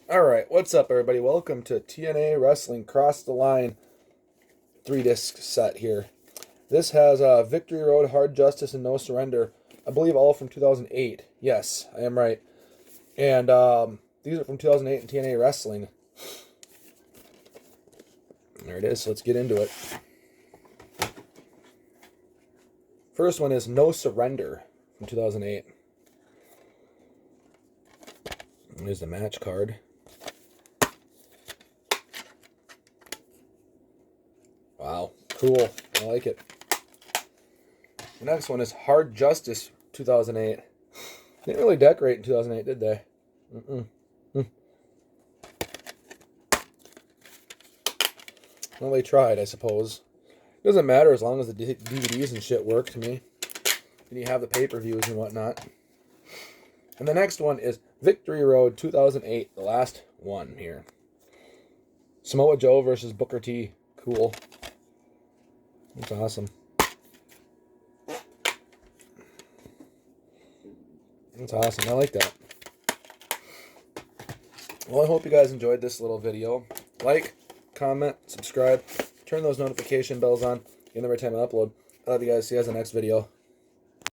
Alright, what's up, everybody? Welcome to TNA Wrestling Cross the Line 3-disc set here. This has Victory Road, Hard Justice, and No Surrender. I believe all from 2008. Yes, I am right. And these are from 2008 in TNA Wrestling. There it is, so let's get into it. First one is No Surrender from 2008. Here's the match card. Wow, cool. I like it. The next one is Hard Justice 2008. Didn't really decorate in 2008, did they? Well, they tried, I suppose. Doesn't matter as long as the DVDs and shit work to me. And you have the pay-per-views and whatnot. And the next one is Victory Road 2008, the last one here. Samoa Joe versus Booker T. Cool. That's awesome. That's awesome. I like that. Well, I hope you guys enjoyed this little video. Like, comment, subscribe, turn those notification bells on. Get them every time I upload. I love you guys. See you guys in the next video.